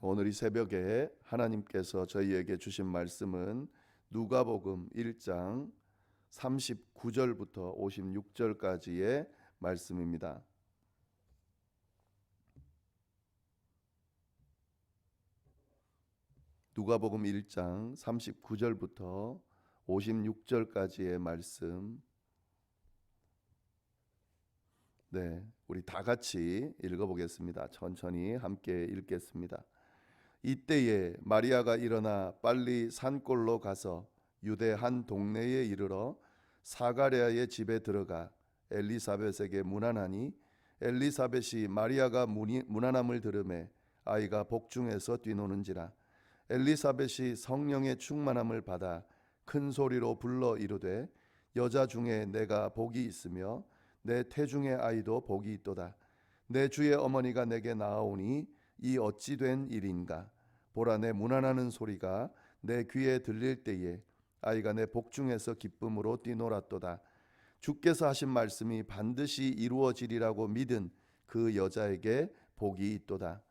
오늘 이 새벽에 하나님께서 저희에게 주신 말씀은 누가복음 1장 39절부터 56절까지의 말씀입니다. 누가복음 1장 39절부터 56절까지의 말씀. 네, 우리 다 같이 읽어보겠습니다. 천천히 함께 읽겠습니다. 이때에 마리아가 일어나 빨리 산골로 가서 유대 한 동네에 이르러 사가랴의 집에 들어가 엘리사벳에게 문안하니 엘리사벳이 마리아가 문안함을 들으매 아이가 복중에서 뛰노는지라. 엘리사벳이 성령의 충만함을 받아 큰 소리로 불러 이르되 여자 중에 내가 복이 있으며 내 태중의 아이도 복이 있도다. 내 주의 어머니가 내게 나아오니 이 어찌 된 일인가. 보라, 내 문안하는 소리가 내 귀에 들릴 때에 아이가 내 복중에서 기쁨으로 뛰놀았도다. 주께서 하신 말씀이 반드시 이루어지리라고 믿은 그 여자에게 복이 있도다.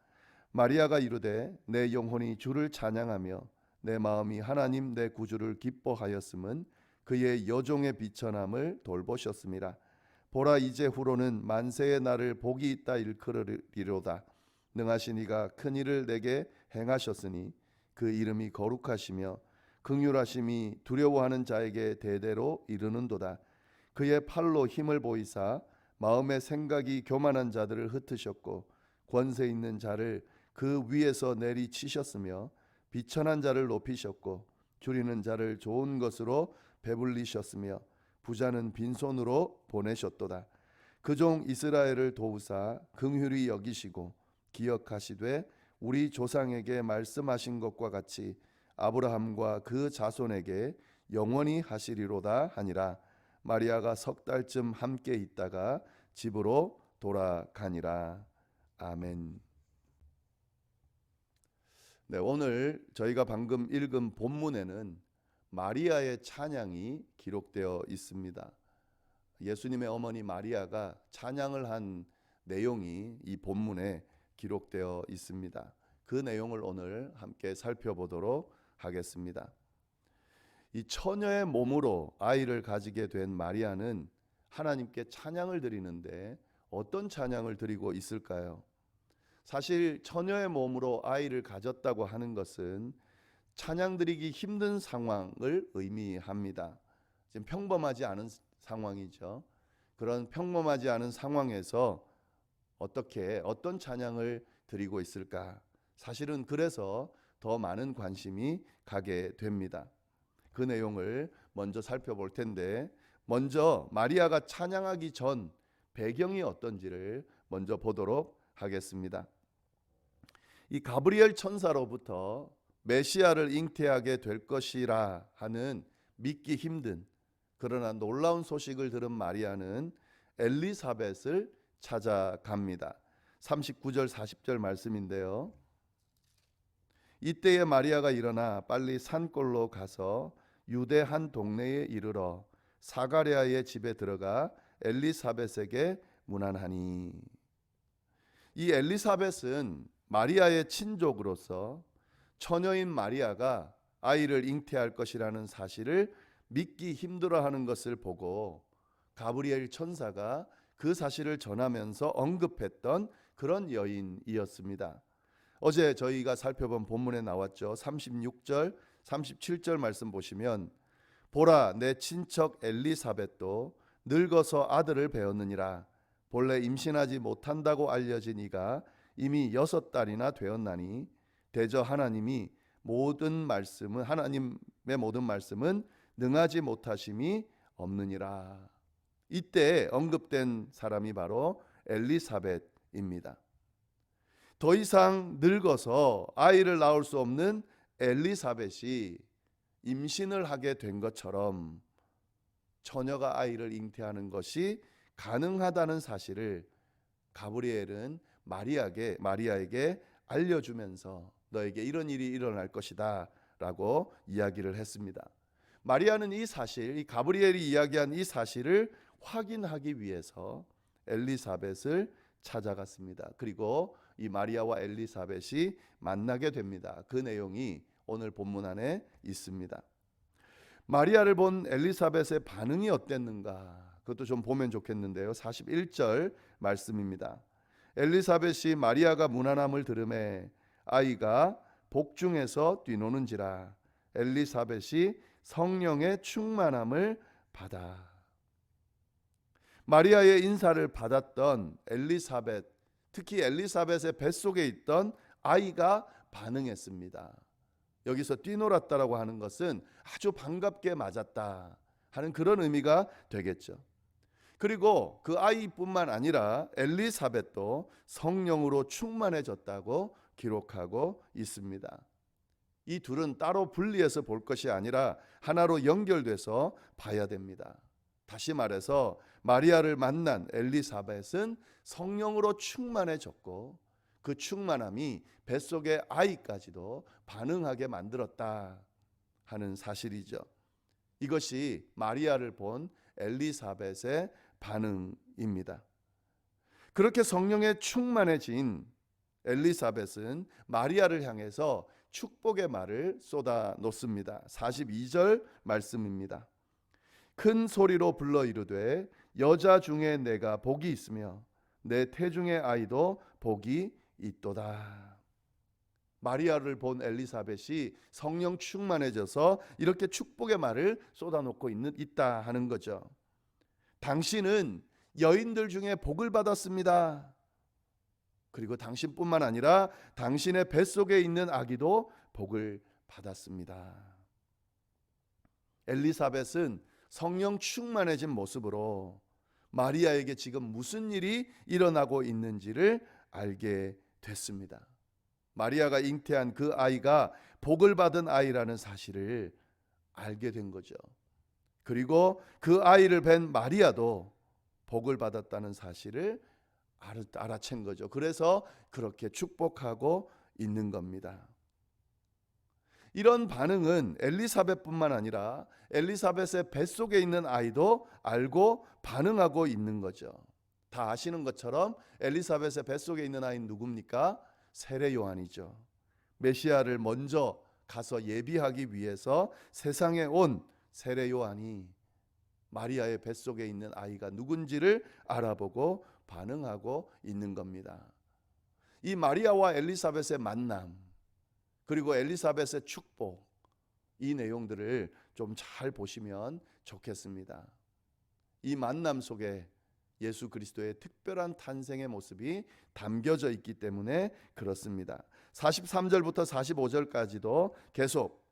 마리아가 이르되 내 영혼이 주를 찬양하며 내 마음이 하나님 내 구주를 기뻐하였음은 그의 여종의 비천함을 돌보셨음이라. 보라, 이제 후로는 만세의 날을 복이 있다 일컬으리로다. 능하신 이가 큰 일을 내게 행하셨으니 그 이름이 거룩하시며 긍휼하심이 두려워하는 자에게 대대로 이르는도다. 그의 팔로 힘을 보이사 마음의 생각이 교만한 자들을 흩으셨고 권세 있는 자를 그 위에서 내리치셨으며 비천한 자를 높이셨고 줄이는 자를 좋은 것으로 배불리셨으며 부자는 빈손으로 보내셨도다. 그 종 이스라엘을 도우사 긍휼히 여기시고 기억하시되 우리 조상에게 말씀하신 것과 같이 아브라함과 그 자손에게 영원히 하시리로다 하니라. 마리아가 석 달쯤 함께 있다가 집으로 돌아가니라. 아멘. 네, 오늘 저희가 방금 읽은 본문에는 마리아의 찬양이 기록되어 있습니다. 예수님의 어머니 마리아가 찬양을 한 내용이 이 본문에 기록되어 있습니다. 그 내용을 오늘 함께 살펴보도록 하겠습니다. 이 처녀의 몸으로 아이를 가지게 된 마리아는 하나님께 찬양을 드리는데 어떤 찬양을 드리고 있을까요? 사실 처녀의 몸으로 아이를 가졌다고 하는 것은 찬양 드리기 힘든 상황을 의미합니다. 지금 평범하지 않은 상황이죠. 그런 평범하지 않은 상황에서 어떤 찬양을 드리고 있을까? 사실은 그래서 더 많은 관심이 가게 됩니다. 그 내용을 먼저 살펴볼 텐데, 먼저 마리아가 찬양하기 전 배경이 어떤지를 먼저 보도록 하겠습니다. 이 가브리엘 천사로부터 메시아를 잉태하게 될 것이라 하는 믿기 힘든 그러나 놀라운 소식을 들은 마리아는 엘리사벳을 찾아갑니다. 39절 40절 말씀인데요. 이때에 마리아가 일어나 빨리 산골로 가서 유대 한 동네에 이르러 사가랴의 집에 들어가 엘리사벳에게 문안하니. 이 엘리사벳은 마리아의 친족으로서 처녀인 마리아가 아이를 잉태할 것이라는 사실을 믿기 힘들어하는 것을 보고 가브리엘 천사가 그 사실을 전하면서 언급했던 그런 여인이었습니다. 어제 저희가 살펴본 본문에 나왔죠. 36절 37절 말씀 보시면 보라, 내 친척 엘리사벳도 늙어서 아들을 배었느니라. 본래 임신하지 못한다고 알려진 이가 이미 6달이나 되었나니 대저 하나님의 모든 말씀은 능하지 못하심이 없느니라. 이때 언급된 사람이 바로 엘리사벳입니다. 더 이상 늙어서 아이를 낳을 수 없는 엘리사벳이 임신을 하게 된 것처럼 처녀가 아이를 잉태하는 것이 가능하다는 사실을 가브리엘은 마리아에게 알려주면서 너에게 이런 일이 일어날 것이다 라고 이야기를 했습니다. 마리아는 이 가브리엘이 이야기한 이 사실을 확인하기 위해서 엘리사벳을 찾아갔습니다. 그리고 이 마리아와 엘리사벳이 만나게 됩니다. 그 내용이 오늘 본문 안에 있습니다. 마리아를 본 엘리사벳의 반응이 어땠는가? 그것도 좀 보면 좋겠는데요. 41절 말씀입니다. 엘리사벳이 마리아가 문안함을 들음에 아이가 복중에서 뛰노는지라 엘리사벳이 성령의 충만함을 받아. 마리아의 인사를 받았던 엘리사벳, 특히 엘리사벳의 뱃속에 있던 아이가 반응했습니다. 여기서 뛰놀았다라고 하는 것은 아주 반갑게 맞았다 하는 그런 의미가 되겠죠. 그리고 그 아이뿐만 아니라 엘리사벳도 성령으로 충만해졌다고 기록하고 있습니다. 이 둘은 따로 분리해서 볼 것이 아니라 하나로 연결돼서 봐야 됩니다. 다시 말해서 마리아를 만난 엘리사벳은 성령으로 충만해졌고 그 충만함이 뱃속의 아이까지도 반응하게 만들었다 하는 사실이죠. 이것이 마리아를 본 엘리사벳의 반응입니다. 그렇게 성령에 충만해진 엘리사벳은 마리아를 향해서 축복의 말을 쏟아 놓습니다. 42절 말씀입니다. 큰 소리로 불러 이르되 여자 중에 내가 복이 있으며 내 태중의 아이도 복이 있도다. 마리아를 본 엘리사벳이 성령 충만해져서 이렇게 축복의 말을 쏟아놓고 있다 하는 거죠. 당신은 여인들 중에 복을 받았습니다. 그리고 당신뿐만 아니라 당신의 뱃속에 있는 아기도 복을 받았습니다. 엘리사벳은 성령 충만해진 모습으로 마리아에게 지금 무슨 일이 일어나고 있는지를 알게 됐습니다. 마리아가 잉태한 그 아이가 복을 받은 아이라는 사실을 알게 된 거죠. 그리고 그 아이를 뵌 마리아도 복을 받았다는 사실을 알아챈 거죠. 그래서 그렇게 축복하고 있는 겁니다. 이런 반응은 엘리사벳뿐만 아니라 엘리사벳의 뱃속에 있는 아이도 알고 반응하고 있는 거죠. 다 아시는 것처럼 엘리사벳의 뱃속에 있는 아이는 누굽니까? 세례 요한이죠. 메시아를 먼저 가서 예비하기 위해서 세상에 온 세례 요한이 마리아의 뱃속에 있는 아이가 누군지를 알아보고 반응하고 있는 겁니다. 이 마리아와 엘리사벳의 만남, 그리고 엘리사벳의 축복, 이 내용들을 좀 잘 보시면 좋겠습니다. 이 만남 속에 예수 그리스도의 특별한 탄생의 모습이 담겨져 있기 때문에 그렇습니다. 43절부터 45절까지도 계속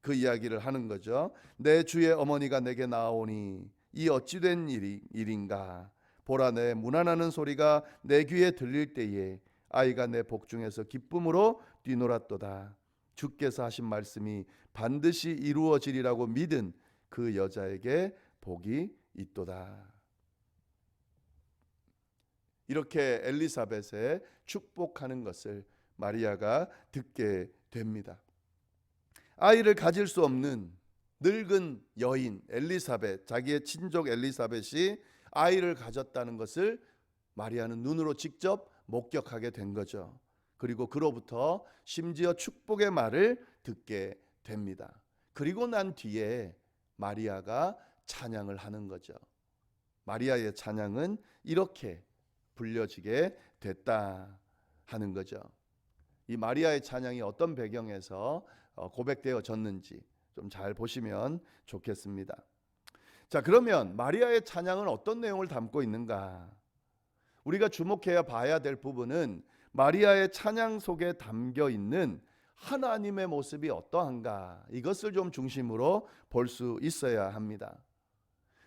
그 이야기를 하는 거죠. 내 주의 어머니가 내게 나오니 이 어찌된 일인가. 보라, 내 문안하는 소리가 내 귀에 들릴 때에 아이가 내 복중에서 기쁨으로 뛰놀았도다. 주께서 하신 말씀이 반드시 이루어지리라고 믿은 그 여자에게 복이 있도다. 이렇게 엘리사벳의 축복하는 것을 마리아가 듣게 됩니다. 아이를 가질 수 없는 늙은 여인 엘리사벳, 자기의 친족 엘리사벳이 아이를 가졌다는 것을 마리아는 눈으로 직접 목격하게 된 거죠. 그리고 그로부터 심지어 축복의 말을 듣게 됩니다. 그리고 난 뒤에 마리아가 찬양을 하는 거죠. 마리아의 찬양은 이렇게 불려지게 됐다 하는 거죠. 이 마리아의 찬양이 어떤 배경에서 고백되어졌는지 좀 잘 보시면 좋겠습니다. 자, 그러면 마리아의 찬양은 어떤 내용을 담고 있는가? 우리가 주목해야 봐야 될 부분은 마리아의 찬양 속에 담겨 있는 하나님의 모습이 어떠한가, 이것을 좀 중심으로 볼 수 있어야 합니다.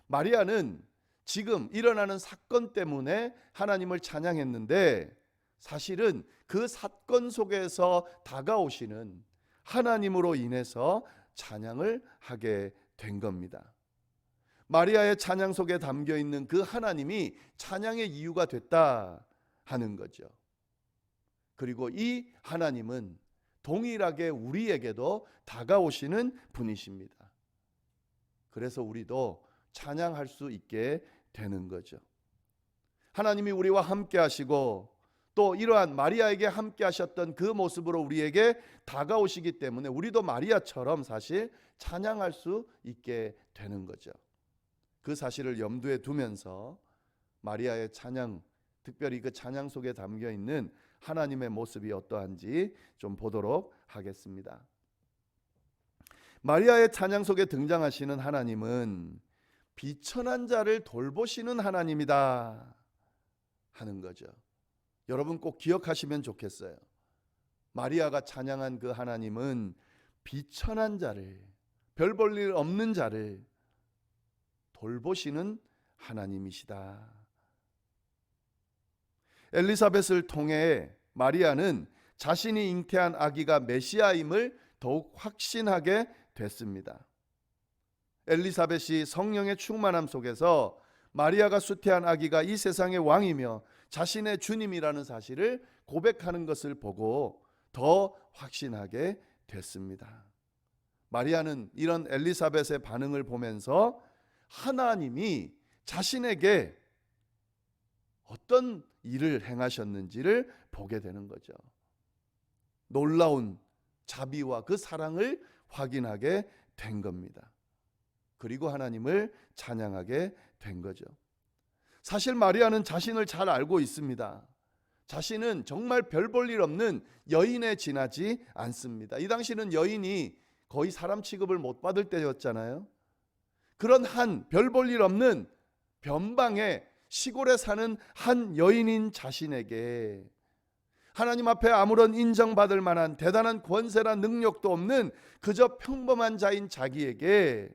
마리아는 지금 일어나는 사건 때문에 하나님을 찬양했는데 사실은 그 사건 속에서 다가오시는 하나님으로 인해서 찬양을 하게 된 겁니다. 마리아의 찬양 속에 담겨 있는 그 하나님이 찬양의 이유가 됐다 하는 거죠. 그리고 이 하나님은 동일하게 우리에게도 다가오시는 분이십니다. 그래서 우리도 찬양할 수 있게 되는 거죠. 하나님이 우리와 함께 하시고 또 이러한 마리아에게 함께 하셨던 그 모습으로 우리에게 다가오시기 때문에 우리도 마리아처럼 사실 찬양할 수 있게 되는 거죠. 그 사실을 염두에 두면서 마리아의 찬양, 특별히 그 찬양 속에 담겨 있는 하나님의 모습이 어떠한지 좀 보도록 하겠습니다. 마리아의 찬양 속에 등장하시는 하나님은 비천한 자를 돌보시는 하나님이다 하는 거죠. 여러분 꼭 기억하시면 좋겠어요. 마리아가 찬양한 그 하나님은 비천한 자를, 별 볼 일 없는 자를 돌보시는 하나님이시다. 엘리사벳을 통해 마리아는 자신이 잉태한 아기가 메시아임을 더욱 확신하게 됐습니다. 엘리사벳이 성령의 충만함 속에서 마리아가 수태한 아기가 이 세상의 왕이며 자신의 주님이라는 사실을 고백하는 것을 보고 더 확신하게 됐습니다. 마리아는 이런 엘리사벳의 반응을 보면서 하나님이 자신에게 어떤 일을 행하셨는지를 보게 되는 거죠. 놀라운 자비와 그 사랑을 확인하게 된 겁니다. 그리고 하나님을 찬양하게 된 거죠. 사실 마리아는 자신을 잘 알고 있습니다. 자신은 정말 별 볼 일 없는 여인에 지나지 않습니다. 이 당시는 여인이 거의 사람 취급을 못 받을 때였잖아요. 그런 한 별 볼 일 없는 변방에 시골에 사는 한 여인인 자신에게 하나님 앞에 아무런 인정받을 만한 대단한 권세나 능력도 없는 그저 평범한 자인 자기에게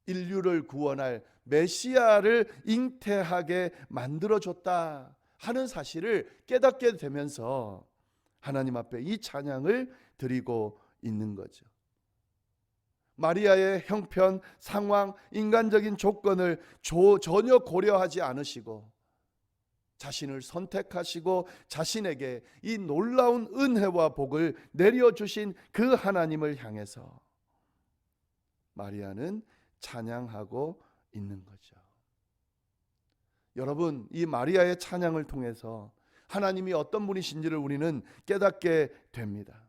인류를 구원할 메시아를 잉태하게 만들어줬다 하는 사실을 깨닫게 되면서 하나님 앞에 이 찬양을 드리고 있는 거죠. 마리아의 형편, 상황, 인간적인 조건을 전혀 고려하지 않으시고 자신을 선택하시고 자신에게 이 놀라운 은혜와 복을 내려주신 그 하나님을 향해서 마리아는 찬양하고 있는 거죠. 여러분, 이 마리아의 찬양을 통해서 하나님이 어떤 분이신지를 우리는 깨닫게 됩니다.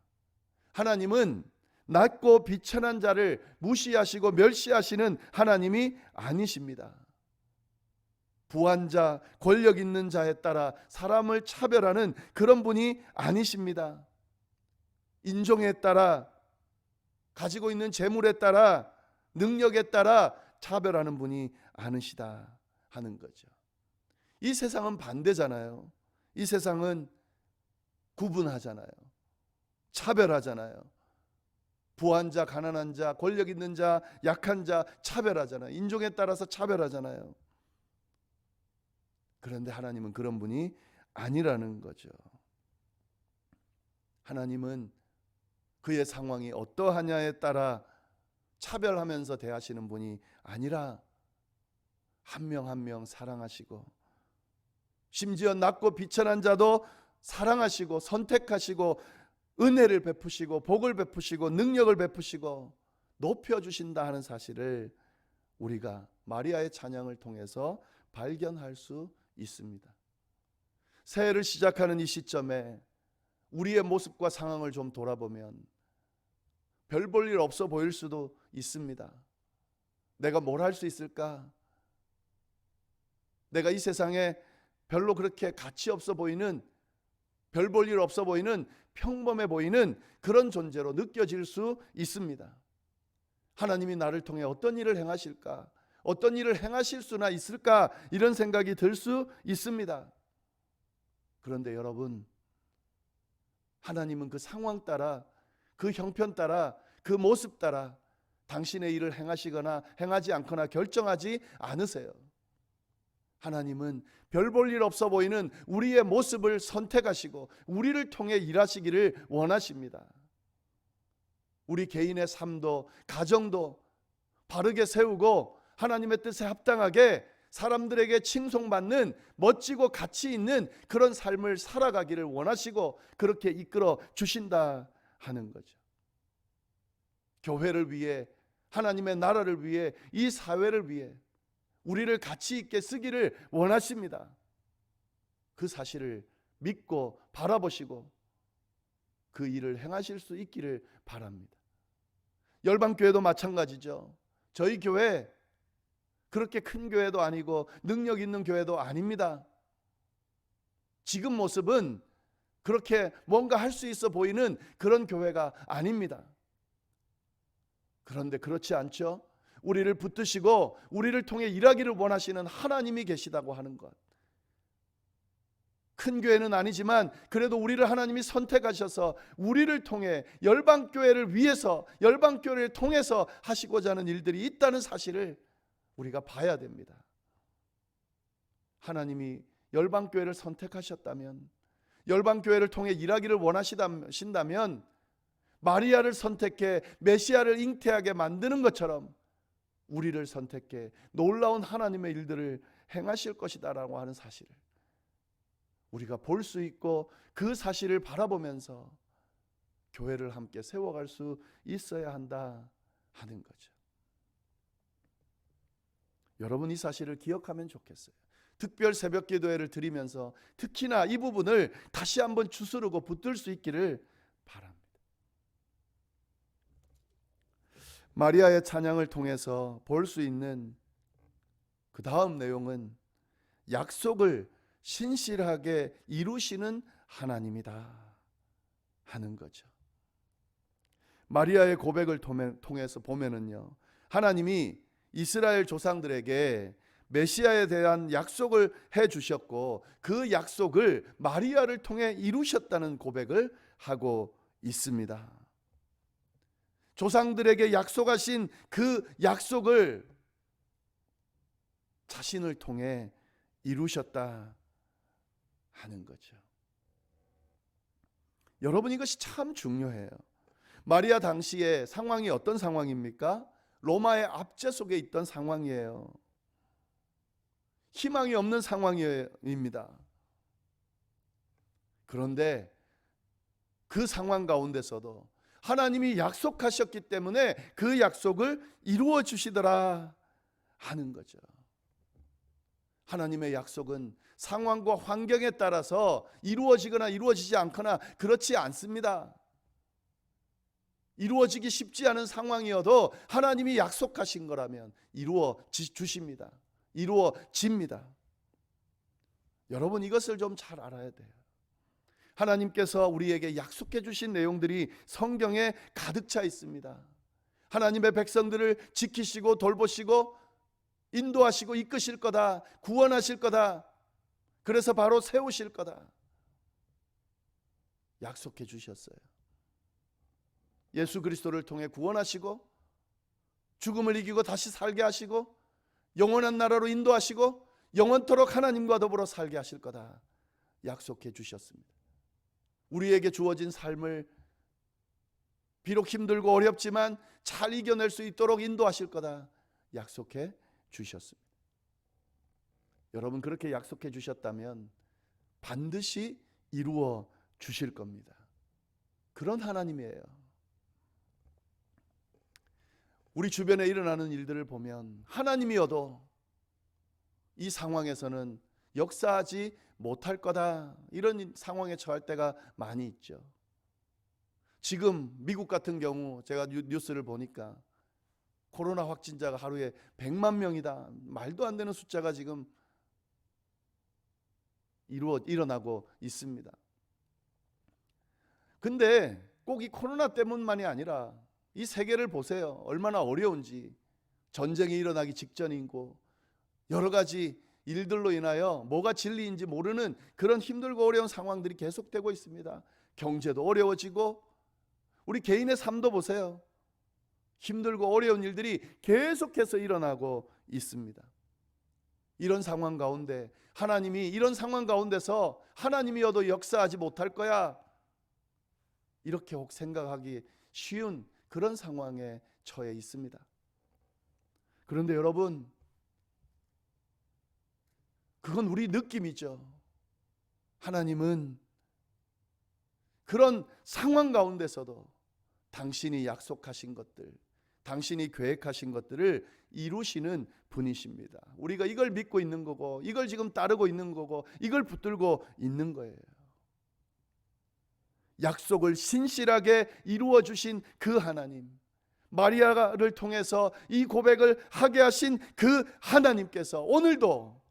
하나님은 낮고 비천한 자를 무시하시고 멸시하시는 하나님이 아니십니다. 부한 자, 권력 있는 자에 따라 사람을 차별하는 그런 분이 아니십니다. 인종에 따라, 가지고 있는 재물에 따라, 능력에 따라 차별하는 분이 아니시다 하는 거죠. 이 세상은 반대잖아요. 이 세상은 구분하잖아요. 차별하잖아요. 부한 자, 가난한 자, 권력 있는 자, 약한 자 차별하잖아요. 인종에 따라서 차별하잖아요. 그런데 하나님은 그런 분이 아니라는 거죠. 하나님은 그의 상황이 어떠하냐에 따라 차별하면서 대하시는 분이 아니라 한 명 한 명 사랑하시고 심지어 낮고 비천한 자도 사랑하시고 선택하시고 은혜를 베푸시고 복을 베푸시고 능력을 베푸시고 높여주신다 하는 사실을 우리가 마리아의 찬양을 통해서 발견할 수 있습니다. 새해를 시작하는 이 시점에 우리의 모습과 상황을 좀 돌아보면 별 볼 일 없어 보일 수도 있습니다. 내가 뭘 할 수 있을까? 내가 이 세상에 별로 그렇게 가치 없어 보이는, 별 볼 일 없어 보이는, 평범해 보이는 그런 존재로 느껴질 수 있습니다. 하나님이 나를 통해 어떤 일을 행하실까? 어떤 일을 행하실 수나 있을까? 이런 생각이 들 수 있습니다. 그런데 여러분, 하나님은 그 상황 따라, 그 형편 따라, 그 모습 따라 당신의 일을 행하시거나 행하지 않거나 결정하지 않으세요. 하나님은 별 볼 일 없어 보이는 우리의 모습을 선택하시고 우리를 통해 일하시기를 원하십니다. 우리 개인의 삶도 가정도 바르게 세우고 하나님의 뜻에 합당하게 사람들에게 칭송받는 멋지고 가치 있는 그런 삶을 살아가기를 원하시고 그렇게 이끌어 주신다 하는 거죠. 교회를 위해, 하나님의 나라를 위해, 이 사회를 위해 우리를 가치 있게 쓰기를 원하십니다. 그 사실을 믿고 바라보시고 그 일을 행하실 수 있기를 바랍니다. 열방교회도 마찬가지죠. 저희 교회 그렇게 큰 교회도 아니고 능력 있는 교회도 아닙니다. 지금 모습은 그렇게 뭔가 할 수 있어 보이는 그런 교회가 아닙니다. 그런데 그렇지 않죠? 우리를 붙드시고 우리를 통해 일하기를 원하시는 하나님이 계시다고 하는 것. 큰 교회는 아니지만 그래도 우리를 하나님이 선택하셔서 우리를 통해 열방교회를 위해서, 열방교회를 통해서 하시고자 하는 일들이 있다는 사실을 우리가 봐야 됩니다. 하나님이 열방교회를 선택하셨다면, 열방교회를 통해 일하기를 원하신다면 마리아를 선택해 메시아를 잉태하게 만드는 것처럼 우리를 선택해 놀라운 하나님의 일들을 행하실 것이다라고 하는 사실을 우리가 볼 수 있고, 그 사실을 바라보면서 교회를 함께 세워갈 수 있어야 한다 하는 거죠. 여러분, 이 사실을 기억하면 좋겠어요. 특별 새벽 기도회를 드리면서 특히나 이 부분을 다시 한번 주스르고 붙들 수 있기를 바랍니다. 마리아의 찬양을 통해서 볼 수 있는 그 다음 내용은 약속을 신실하게 이루시는 하나님이다 하는 거죠. 마리아의 고백을 통해서 보면은요, 하나님이 이스라엘 조상들에게 메시아에 대한 약속을 해 주셨고 그 약속을 마리아를 통해 이루셨다는 고백을 하고 있습니다. 조상들에게 약속하신 그 약속을 자신을 통해 이루셨다 하는 거죠. 여러분, 이것이 참 중요해요. 마리아 당시의 상황이 어떤 상황입니까? 로마의 압제 속에 있던 상황이에요. 희망이 없는 상황입니다. 그런데 그 상황 가운데서도 하나님이 약속하셨기 때문에 그 약속을 이루어 주시더라 하는 거죠. 하나님의 약속은 상황과 환경에 따라서 이루어지거나 이루어지지 않거나 그렇지 않습니다. 이루어지기 쉽지 않은 상황이어도 하나님이 약속하신 거라면 이루어 주십니다. 이루어집니다. 여러분, 이것을 좀 잘 알아야 돼요. 하나님께서 우리에게 약속해 주신 내용들이 성경에 가득 차 있습니다. 하나님의 백성들을 지키시고 돌보시고 인도하시고 이끄실 거다, 구원하실 거다, 그래서 바로 세우실 거다 약속해 주셨어요. 예수 그리스도를 통해 구원하시고 죽음을 이기고 다시 살게 하시고 영원한 나라로 인도하시고 영원토록 하나님과 더불어 살게 하실 거다 약속해 주셨습니다. 우리에게 주어진 삶을 비록 힘들고 어렵지만 잘 이겨낼 수 있도록 인도하실 거다 약속해 주셨습니다. 여러분, 그렇게 약속해 주셨다면 반드시 이루어 주실 겁니다. 그런 하나님이에요. 우리 주변에 일어나는 일들을 보면 하나님이어도 이 상황에서는 역사하지 못할 거다, 이런 상황에 처할 때가 많이 있죠. 지금 미국 같은 경우 제가 뉴스를 보니까 코로나 확진자가 하루에 100만 명이다, 말도 안 되는 숫자가 지금 일어나고 있습니다. 근데 꼭 이 코로나 때문만이 아니라 이 세계를 보세요. 얼마나 어려운지. 전쟁이 일어나기 직전이고 여러 가지 일들로 인하여 뭐가 진리인지 모르는 그런 힘들고 어려운 상황들이 계속되고 있습니다. 경제도 어려워지고 우리 개인의 삶도 보세요. 힘들고 어려운 일들이 계속해서 일어나고 있습니다. 이런 상황 가운데 하나님이 이런 상황 가운데서 하나님이어도 역사하지 못할 거야, 이렇게 혹 생각하기 쉬운 그런 상황에 처해 있습니다. 그런데 여러분, 그건 우리 느낌이죠. 하나님은 그런 상황 가운데서도 당신이 약속하신 것들 당신이 계획하신 것들을 이루시는 분이십니다. 우리가 이걸 믿고 있는 거고, 이걸 지금 따르고 있는 거고, 이걸 붙들고 있는 거예요. 약속을 신실하게 이루어 주신 그 하나님, 마리아를 통해서 이 고백을 하게 하신 그 하나님께서 오늘도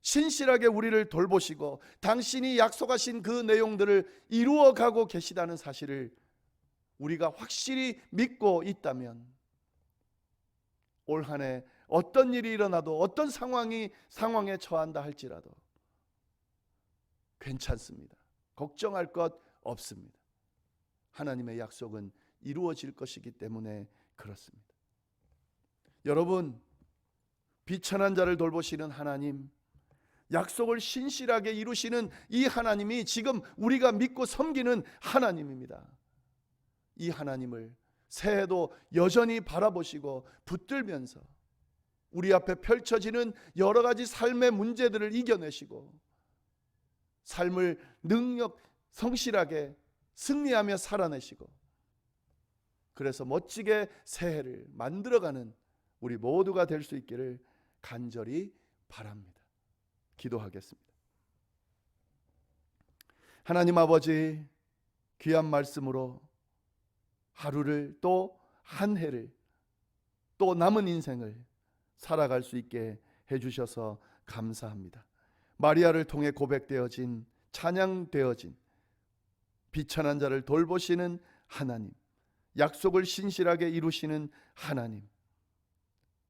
신실하게 우리를 돌보시고 당신이 약속하신 그 내용들을 이루어 가고 계시다는 사실을 우리가 확실히 믿고 있다면 올 한 해 어떤 일이 일어나도, 어떤 상황에 처한다 할지라도 괜찮습니다. 걱정할 것 없습니다. 하나님의 약속은 이루어질 것이기 때문에 그렇습니다. 여러분, 비천한 자를 돌보시는 하나님, 약속을 신실하게 이루시는 이 하나님이 지금 우리가 믿고 섬기는 하나님입니다. 이 하나님을 새해도 여전히 바라보시고 붙들면서 우리 앞에 펼쳐지는 여러 가지 삶의 문제들을 이겨내시고 삶을 능력 성실하게 승리하며 살아내시고, 그래서 멋지게 새해를 만들어가는 우리 모두가 될 수 있기를 간절히 바랍니다. 기도하겠습니다. 하나님 아버지, 귀한 말씀으로 하루를, 또 한 해를, 또 남은 인생을 살아갈 수 있게 해주셔서 감사합니다. 마리아를 통해 고백되어진, 찬양되어진 비천한 자를 돌보시는 하나님, 약속을 신실하게 이루시는 하나님,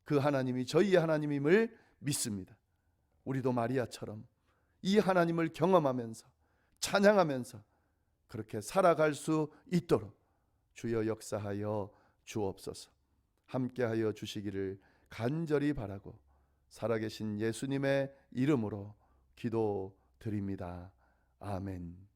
그 하나님이 저희 하나님임을 믿습니다. 우리도 마리아처럼 이 하나님을 경험하면서 찬양하면서 그렇게 살아갈 수 있도록 주여 역사하여 주옵소서. 함께하여 주시기를 간절히 바라고 살아계신 예수님의 이름으로 기도드립니다. 아멘.